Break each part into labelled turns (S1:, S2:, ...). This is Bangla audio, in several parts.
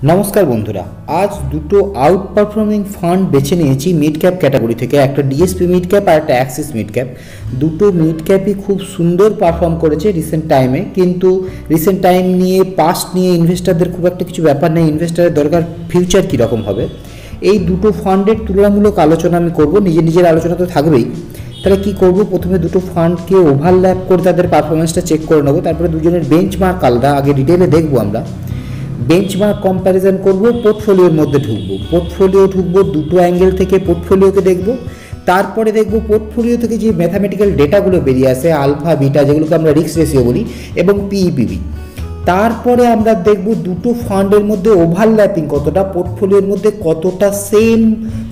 S1: নমস্কার বন্ধুরা, আজ দুটো আউট পারফর্মিং ফান্ড বেছে নিয়েছি মিড ক্যাপ ক্যাটাগরি থেকে। একটা ডিএসপি মিড ক্যাপ আর একটা অ্যাক্সিস মিড ক্যাপ। দুটো মিড ক্যাপই খুব সুন্দর পারফর্ম করেছে রিসেন্ট টাইমে, কিন্তু রিসেন্ট টাইম নিয়ে পাস্ট নিয়ে ইনভেস্টারদের খুব একটা কিছু ব্যাপার নেই। ইনভেস্টারের দরকার ফিউচার কীরকম হবে। এই দুটো ফান্ডের তুলনামূলক আলোচনা আমি করব, নিজের আলোচনা তো থাকবেই। তাহলে কী করব, প্রথমে দুটো ফান্ডকে ওভারল্যাপ করে তাদের পারফরমেন্সটা চেক করে নেবো, তারপরে দুজনের বেঞ্চমার্ক আলাদা আগে ডিটেলে দেখবো। আমরা বেঞ্চমার্ক কম্প্যারিজন করব, পোর্টফোলিওর মধ্যে ঢুকবো দুটো অ্যাঙ্গেল থেকে পোর্টফোলিওকে দেখব। তারপরে দেখব পোর্টফোলিও থেকে যে ম্যাথামেটিক্যাল ডেটাগুলো বেরিয়ে আসে, আলফা বিটা যেগুলোকে আমরা রিস্ক রেশিও বলি, এবং পিইপিবি। তারপরে আমরা দেখব দুটো ফান্ডের মধ্যে ওভারল্যাপিং কতটা, পোর্টফোলিওর মধ্যে কতটা সেম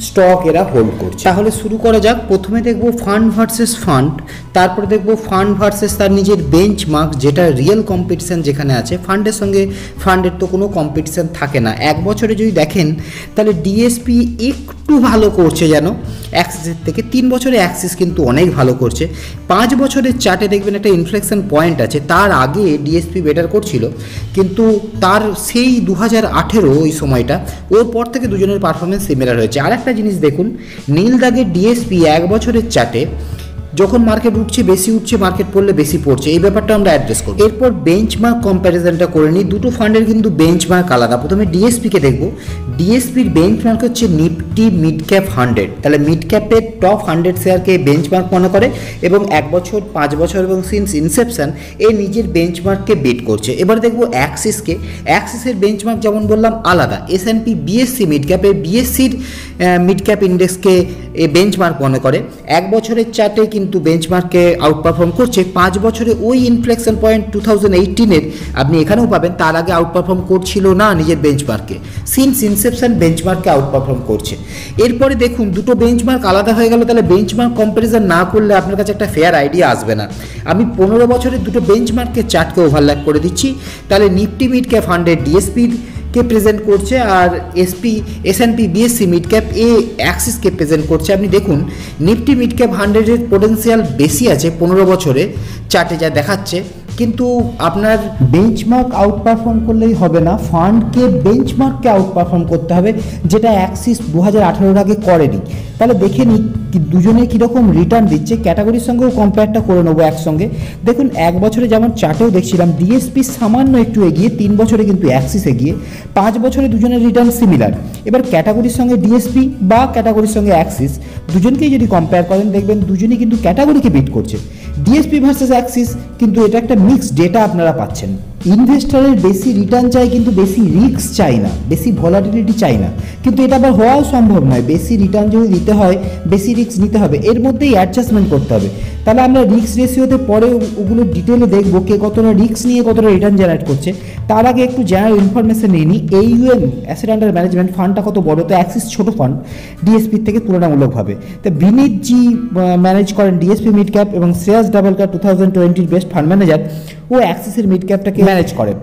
S1: স্টক এরা হোল্ড করছে। তাহলে শুরু করা যাক। প্রথমে দেখব ফান্ড ভার্সেস ফান্ড, তারপরে দেখব ফান্ড ভার্সেস তার নিজের বেঞ্চমার্ক, যেটা রিয়েল কম্পিটিশান যেখানে আছে। ফান্ডের সঙ্গে ফান্ডের তো কোনো কম্পিটিশান থাকে না। এক বছরে যদি দেখেন তাহলে ডিএসপি একটু ভালো করছে যেন অ্যাক্সিসের থেকে, 3 বছরে অ্যাক্সিস কিন্তু অনেক ভালো করছে। 5 বছরের চার্টে দেখবেন একটা ইনফ্লেকশন পয়েন্ট আছে, তার আগে ডিএসপি বেটার করছিল, কিন্তু তার সেই 2018 ওই সময়টা, ওর পর থেকে দুজনের পারফরমেন্স সিমিলার হয়েছে। আর একটা জিনিস দেখুন, নীল দাগের ডিএসপি 1 বছরের চার্টে যখন মার্কেট উঠছে বেশি উঠছে, মার্কেট পড়লে বেশি পড়ছে, এই ব্যাপারটা আমরা অ্যাড্রেস করব। এরপর বেঞ্চমার্ক কম্প্যারিজনটা করে নিই। দুটো ফান্ডের কিন্তু বেঞ্চমার্ক আলাদা। প্রথমে ডিএসপিকে দেখব। ডিএসপির বেঞ্চমার্ক হচ্ছে নিফটি মিড ক্যাপ 100। তাহলে মিড ক্যাপের টপ 100 শেয়ারকে বেঞ্চমার্ক মনে করে, এবং 1 বছর, 5 বছর এবং সিন্স ইনসেপশন এ নিজের বেঞ্চমার্ককে বিট করছে। এবার দেখব অ্যাক্সিসকে। অ্যাক্সিসের বেঞ্চমার্ক যেমন বললাম আলাদা। S&P BSC মিড ক্যাপের বিএসসির মিড ক্যাপ ইন্ডেক্সকে বেঞ্চমার্ক মনে করে। 1 বছরের চার্টে কিন্তু বেঞ্চমার্ককে আউট পারফর্ম করছে। 5 বছরে ওই ইনফ্লেকশন পয়েন্ট 2018-এর আপনি এখানেও পাবেন, তার আগে আউট পারফর্ম করছিল না নিজের বেঞ্চমার্ককে, সিন্স ইনসেপশন বেঞ্চমার্ককে আউট পারফর্ম করছে। এরপরে দেখুন দুটো বেঞ্চমার্ক আলাদা হয়ে গেল, তাহলে বেঞ্চমার্ক কম্প্যারিজন না করলে আপনার কাছে একটা ফেয়ার আইডিয়া আসবে না। আমি 15 বছরের দুটো বেঞ্চমার্কের চার্টকে ওভারল্যাপ করে দিচ্ছি। তাহলে নিফটি মিড ক্যাপ 100 ডিএসপির কে প্রেজেন্ট করছে, আর S&P BSC মিড ক্যাপ এ অ্যাক্সিসকে প্রেজেন্ট করছে। আপনি দেখুন নিফটি মিড ক্যাপ 100-এর পোটেন্সিয়াল বেশি আছে 15 বছরে চার্টে যা দেখাচ্ছে, কিন্তু আপনার বেঞ্চমার্ক আউট পারফর্ম করলেই হবে না, ফান্ডকে বেঞ্চমার্ককে আউট পারফর্ম করতে হবে, যেটা অ্যাক্সিস 2018-এর আগে করেনি। তাহলে দেখে নিই দুজনে কীরকম রিটার্ন দিচ্ছে। ক্যাটাগরির সঙ্গেও কম্পেয়ারটা করে নেবো একসঙ্গে। দেখুন 1 বছরে যেমন চার্টেও দেখছিলাম ডিএসপি সামান্য একটু এগিয়ে, 3 বছরে কিন্তু অ্যাক্সিস এগিয়ে, 5 বছরে দুজনের রিটার্ন সিমিলার। এবার ক্যাটাগরির সঙ্গে ডিএসপি বা ক্যাটাগরির সঙ্গে অ্যাক্সিস দুজনকেই যদি কম্পেয়ার করেন, দেখবেন দুজনেই কিন্তু ক্যাটাগরিকে বিট করছে। ডিএসপি ভার্সেস অ্যাক্সিস, কিন্তু এটা একটা মিক্সড ডেটা আপনারা পাচ্ছেন। ইনভেস্টরের বেশি রিটার্ন চাই, কিন্তু বেশি রিস্ক চাই না, বেশি ভলাটিলিটি চাই না, কিন্তু এটা আবার হওয়াও সম্ভব নয়। বেশি রিটার্ন যদি দিতে হয় বেশি রিস্ক নিতে হবে, এর মধ্যেই অ্যাডজাস্টমেন্ট করতে হবে। তাহলে আমরা রিস্ক রেশিওতে পরে ওগুলো ডিটেলে দেখবো, কে কতটা রিস্ক নিয়ে কতটা রিটার্ন জেনারেট করছে। তার আগে একটু জেনারেল ইনফরমেশন নিয়ে নিই। AUM অ্যাসেট আন্ডার ম্যানেজমেন্ট ফান্ডটা কত বড়, তো অ্যাক্সিস ছোটো ফান্ড ডিএসপির থেকে তুলনামূলকভাবে। তো বিনীত জি ম্যানেজ করেন ডিএসপি মিড ক্যাপ, এবং শ্রেয়াস ডাবলকার 2020-র বেস্ট ফান্ড ম্যানেজার, ও অ্যাক্সিসের মিড ক্যাপটাকে ম্যানেজ করেন।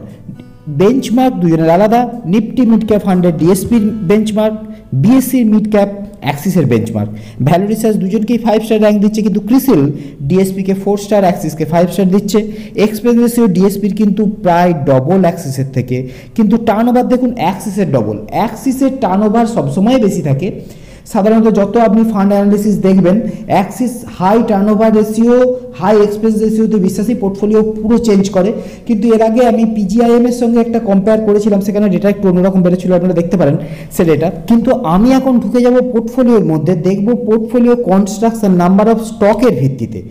S1: বেঞ্চমার্ক দুজনের আলাদা। নিফটি মিড ক্যাপ 100 ডিএসপির বেঞ্চমার্ক, বিএসসির মিড ক্যাপ অ্যাক্সিসের বেঞ্চমার্ক। ভ্যালু রিসার্চ দুজনকেই 5 স্টার র্যাঙ্ক দিচ্ছে, কিন্তু ক্রিসিল ডিএসপিকে 4 স্টার, অ্যাক্সিসকে 5 স্টার দিচ্ছে। এক্সপেন্স রেশিও ডিএসপির কিন্তু প্রায় ডবল অ্যাক্সিসের থেকে, কিন্তু টার্নওভার দেখুন অ্যাক্সিসের ডবল। অ্যাক্সিসের টার্নওভার সবসময় বেশি থাকে। সাধারণত যত আপনি ফান্ড অ্যানালিসিস দেখবেন, Axis high turnover ratio, high expense রেশিওতে বিশ্বাসী পোর্টফোলিও পুরো চেঞ্জ করে। কিন্তু এর আগে আমি PGIM এর সঙ্গে একটা কম্পেয়ার করেছিলাম, সেখানে ডেটা একটু অন্যরকম বেড়েছিল, আপনারা দেখতে পারেন সে ডেটা। কিন্তু আমি এখন ঢুকে যাব পোর্টফোলিওর মধ্যে, দেখব পোর্টফোলিও কনস্ট্রাকশন নাম্বার অফ স্টকের ভিত্তিতে।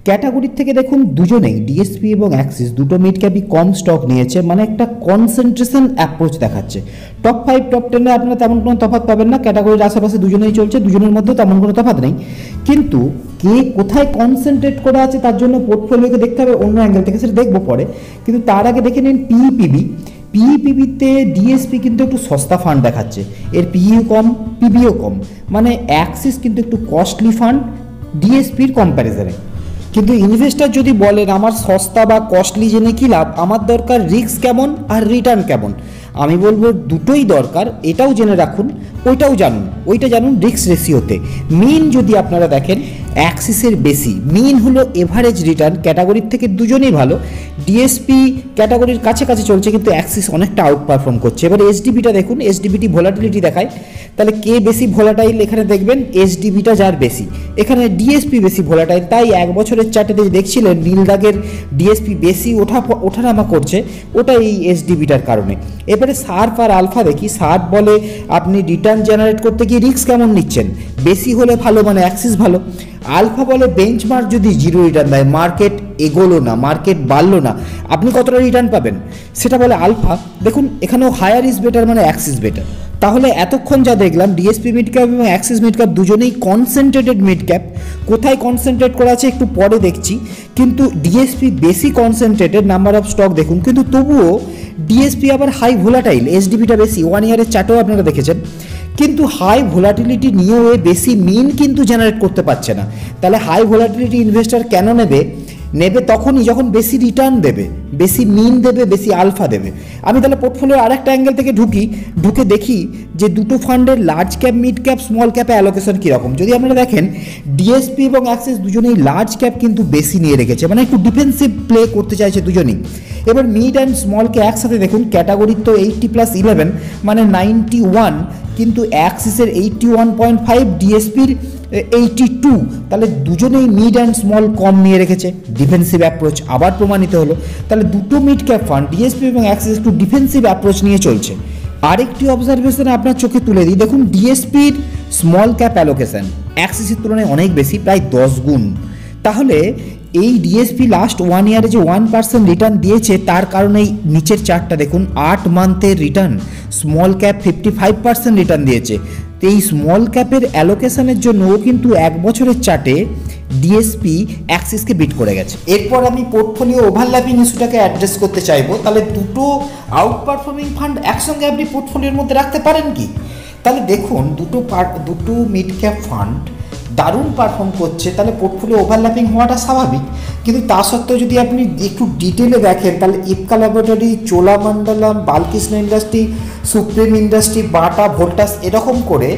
S1: ক্যাটাগরির থেকে দেখুন দুজনেই ডিএসপি এবং অ্যাক্সিস দুটো মিড ক্যাপই কম স্টক নিয়েছে, মানে একটা কনসেন্ট্রেশন অ্যাপ্রোচ দেখাচ্ছে। টপ 5 টপ 10-এ আপনারা তেমন কোনো তফাৎ পাবেন না, ক্যাটাগরির আশেপাশে দুজনেই চলছে, দুজনের মধ্যে তেমন কোনো তফাৎ নেই। কিন্তু কে কোথায় কনসেন্ট্রেট করা আছে তার জন্য পোর্টফোলিওকে দেখতে হবে অন্য অ্যাঙ্গেল থেকে, সেটা দেখবো পরে। কিন্তু তার আগে দেখে নিন পিইপিবিতে ডিএসপি কিন্তু একটু সস্তা ফান্ড দেখাচ্ছে, এর পিইও কম, পিবিও কম, মানে অ্যাক্সিস কিন্তু একটু কস্টলি ফান্ড ডিএসপির কম্প্যারিজনে। কিন্তু ইনভেস্টর যদি বলেন আমার সস্তা বা কস্টলি জেনে কী লাভ, আমার দরকার রিস্ক কেমন আর রিটার্ন কেমন, আমি বলবো দুটোই দরকার। এটাও জেনে রাখুন, ওইটাও জানুন, ওইটা জানুন রিস্ক রেশিওতে। মেন যদি আপনারা দেখেন অ্যাক্সিসের বেশি, মিন হলো এভারেজ রিটার্ন, ক্যাটাগরির থেকে দুজনেই ভালো। ডিএসপি ক্যাটাগরির কাছাকাছি চলছে কিন্তু অ্যাক্সিস অনেকটা আউট পারফর্ম করছে। এবার এসডিবিটা দেখুন, এসডিবিটি ভোলাটিলিটি দেখায়, তাহলে কে বেশি ভোলাটাইল এখানে দেখবেন এসডিবিটা যার বেশি, এখানে ডিএসপি বেশি ভোলাটাইল। তাই এক বছরের চার্টেতে দেখছিলেন নীল দাগের ডিএসপি বেশি ওঠানামা করছে, ওটা এই এসডিবিটার কারণে। এবারে সার্ফ আর আলফা দেখি। সার্ফ বলে আপনি রিটার্ন জেনারেট করতে গিয়ে রিস্ক কেমন নিচ্ছেন, বেশি হলে ভালো মানে অ্যাক্সিস ভালো। আলফা বলে বেঞ্চমার্ক যদি জিরো রিটার্ন দেয়, মার্কেট এগোলো না, মার্কেট বাড়লো না, আপনি কতটা রিটার্ন পাবেন, সেটা বলে আলফা। দেখুন এখানেও হায়ার ইজ বেটার মানে অ্যাক্সিস বেটার। তাহলে এতক্ষণ যা দেখলাম ডিএসপি মিড ক্যাপ এবং অ্যাক্সিস মিড ক্যাপ দুজনেই কনসেন্ট্রেটেড মিড ক্যাপ। কোথায় কনসেন্ট্রেট করা আছে একটু পরে দেখছি, কিন্তু ডিএসপি বেশি কনসেন্ট্রেটেড, নাম্বার অফ স্টক দেখুন, কিন্তু তবুও ডিএসপি আবার হাই ভোলাটাইল, এসডিবিটা বেশি, 1 ইয়ারের চার্টেও আপনারা দেখেছেন। কিন্তু হাই ভোলাটিলিটি নিয়েও বেশি মিন কিন্তু জেনারেট করতে পারছে না। তাহলে হাই ভোলাটিলিটি ইনভেস্টর কেন নেবে তখনই যখন বেশি রিটার্ন দেবে, বেশি মিন দেবে, বেশি আলফা দেবে। আমি তাহলে পোর্টফোলিওর আরেকটা অ্যাঙ্গেল থেকে ঢুকে দেখি যে দুটো ফান্ডের large cap, mid cap, small ক্যাপে অ্যালোকেশন কীরকম। যদি আপনারা দেখেন ডিএসপি এবং অ্যাক্সিস দুজনেই লার্জ ক্যাপ কিন্তু বেশি নিয়ে রেখেছে, মানে একটু ডিফেন্সিভ প্লে করতে চাইছে দুজনেই। এবার মিড অ্যান্ড স্মলকে একসাথে দেখুন, ক্যাটাগরির তো 80+11 মানে 91, কিন্তু অ্যাক্সিসের 81.5, ডিএসপির 82, তাহলে দুজনেই মিড অ্যান্ড স্মল কম নিয়ে রেখেছে, ডিফেন্সিভ অ্যাপ্রোচ আবার প্রমাণিত হলো। তাহলে দুটো মিড ক্যাপ ফান্ড ডিএসপি এবং অ্যাক্সিস একটু ডিফেন্সিভ অ্যাপ্রোচ নিয়ে চলছে। আরেকটি অবজারভেশন আপনার চোখে তুলে দিই, দেখুন ডিএসপির স্মল ক্যাপ অ্যালোকেশন অ্যাক্সিসের তুলনায় অনেক বেশি, প্রায় 10 গুণ। তাহলে এই ডিএসপি লাস্ট 1 ইয়ারে যে 1% রিটার্ন দিয়েছে, তার কারণেই নিচের চার্টটা দেখুন 8 মান্থের রিটার্ন, স্মল ক্যাপ 55% রিটার্ন দিয়েছে। তো এই স্মল ক্যাপের অ্যালোকেশনের জন্য ও কিন্তু 1 বছরের চার্টে ডিএসপি অ্যাক্সিসকে বিট করে গেছে। এরপর আমি পোর্টফোলিও ওভারল্যাপিং ইস্যুটাকে অ্যাড্রেস করতে চাইবো। তাহলে দুটো আউট পারফর্মিং ফান্ড একসঙ্গে আপনি পোর্টফোলিওর মধ্যে রাখতে পারেন কি? তাহলে দেখুন দুটো মিড ক্যাপ ফান্ড দারুণ পারফর্ম করছে, তাহলে পোর্টফোলিও ওভারল্যাপিং হওয়াটা স্বাভাবিক। কিন্তু তা সত্ত্বেও যদি আপনি একটু ডিটেলে দেখেন, তাহলে Ipca laboratory, Cholamandalam, Balkrishna industry, Supreme industry, Bata, Voltas, এরকম করে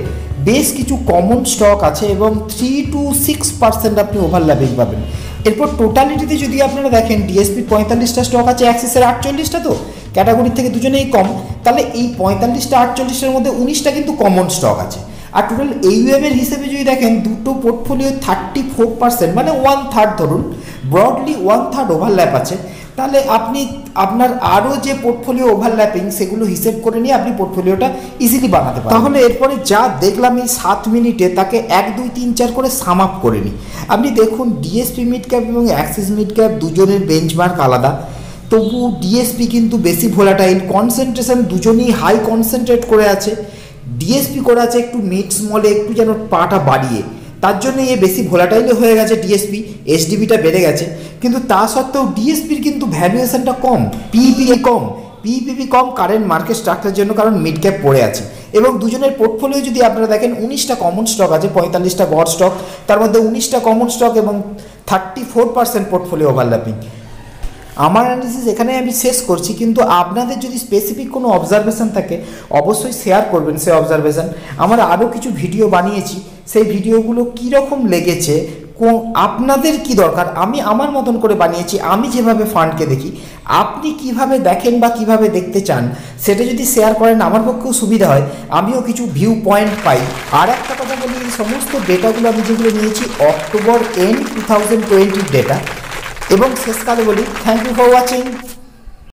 S1: বেশ কিছু কমন স্টক আছে এবং 3 to 6% আপনি ওভারল্যাপিং পাবেন। এরপর টোটালিটিতে যদি আপনারা দেখেন ডিএসপির 45টা স্টক আছে, অ্যাক্সিসের 48টা, তো ক্যাটাগরির থেকে দুজনেই কম। তাহলে এই 45টা 48টার মধ্যে 19টা কিন্তু কমন স্টক আছে। আর টোটাল এইউএমের হিসেবে যদি দেখেন দুটো পোর্টফোলিও 34% মানে 1/3 ধরুন, ব্রডলি 1/3 ওভারল্যাপ আছে। তাহলে আপনি আপনার আরও যে পোর্টফোলিও ওভারল্যাপিং সেগুলো হিসেব করে নিয়ে আপনি পোর্টফোলিওটা ইজিলি বানাতে পারেন। তাহলে এরপরে যা দেখলাম এই 7 মিনিটে, তাকে 1, 2, 3, 4 করে সাম আপ করে নিই। আপনি দেখুন ডিএসপি মিড ক্যাপ এবং অ্যাক্সিস মিড ক্যাপ দুজনের বেঞ্চমার্ক আলাদা, তবু ডিএসপি কিন্তু বেশি ভোলাটাইল, কনসেন্ট্রেশন দুজনেই হাই কনসেন্ট্রেট করে আছে। ডিএসপি করে আছে একটু মিড স্মলে একটু যেন পাটা বাড়িয়ে, তার জন্য এ বেশি ভোলাটাইলে হয়ে গেছে ডিএসপি, এসডিবিটা বেড়ে গেছে। কিন্তু তা সত্ত্বেও ডিএসপির কিন্তু ভ্যালুয়েশনটা কম, পিইপি কম কারেন্ট মার্কেট স্ট্রাকচারের জন্য, কারণ মিড ক্যাপ পড়ে আছে। এবং দুজনের পোর্টফোলিও যদি আপনারা দেখেন 19টা কমন স্টক আছে, 45টা গড় স্টক, তার মধ্যে 19টা কমন স্টক এবং 34% পোর্টফোলিও ওভারল্যাপিং। আমার অ্যানালিসিস এখানে আমি শেষ করছি, কিন্তু আপনাদের যদি স্পেসিফিক কোনো অবজারভেশন থাকে অবশ্যই শেয়ার করবেন সেই অবজারভেশন। আমরা আরও কিছু ভিডিও বানিয়েছি, সেই ভিডিওগুলো কীরকম লেগেছে, আপনাদের কি দরকার, আমি আমার মতন করে বানিয়েছি, আমি যেভাবে ফান্ডকে দেখি, আপনি কিভাবে দেখেন বা কিভাবে দেখতে চান সেটা যদি শেয়ার করেন আমার পক্ষেও সুবিধা হয়, আমিও কিছু ভিউ পয়েন্ট পাই। আর একটা কথা বলি, এই সমস্ত ডেটাগুলো আমি যেগুলো নিয়েছি অক্টোবর এন্ড 2020 ডেটা। এবং শেষকালে বলি থ্যাংক ইউ ফর ওয়াচিং।